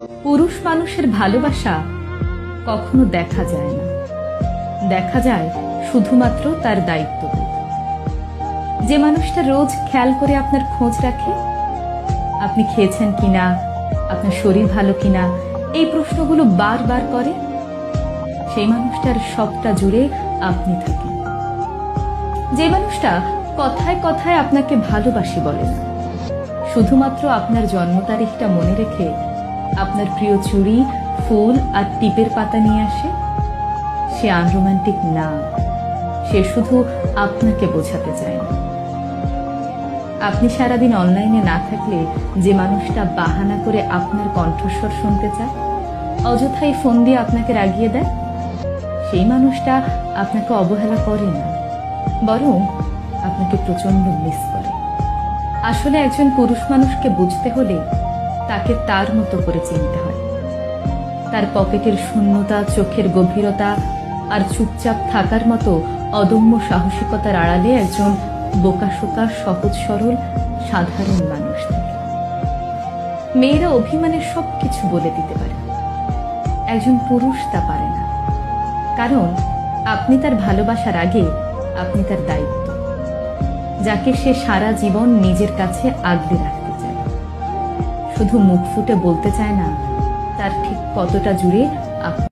পুরুষ মানুষের ভালোবাসা কখনো দেখা যায় না, দেখা যায় শুধুমাত্র তার দায়িত্ববোধ। যে মানুষটা রোজ খেয়াল করে আপনার খোঁজ রাখে, আপনি খেয়েছেন কিনা, আপনার শরীর ভালো কিনা, এই প্রশ্নগুলো বারবার করে, সেই মানুষটার সবটা জুড়ে আপনি থাকেন। যে মানুষটা কথায় কথায় আপনাকে ভালোবাসি বলে না, শুধুমাত্র আপনার জন্ম তারিখটা মনে রেখে আপনার প্রিয় চুড়ি, ফুল আর টিপের পাতা নিয়ে আসে, সে আনরোমান্টিক না, সে শুধু আপনাকে বোঝাতে চায় না। আপনি সারাদিন অনলাইনে না থাকলে যে মানুষটা বাহানা করে আপনার কণ্ঠস্বর শুনতে চায়, অযথাই ফোন দিয়ে আপনাকে রাগিয়ে দেয়, সেই মানুষটা আপনাকে অবহেলা করে না, বরং আপনাকে প্রচন্ড মিস করে। আসলে একজন পুরুষ মানুষকে বুঝতে হলে তাকে তার মতো করে চিনতে হয়। তার পকেটের শূন্যতা, চোখের গভীরতা আর চুপচাপ থাকার মতো অদম্য সাহসিকতার আড়ালে একজন বোকাশোকা, সহজ সরল, সাধারণ মানুষ থাকে। মেয়েরা অভিমানের সবকিছু বলে দিতে পারে, একজন পুরুষ তা পারে না, কারণ আপনি তার ভালোবাসার আগে আপনি তার দায়িত্ব, যাকে সে সারা জীবন নিজের কাছে আগলে রাখতে চায়। শুধু মুখ ফুটে বলতে চায় না তার ঠিক কতটা জুড়ে আপনি।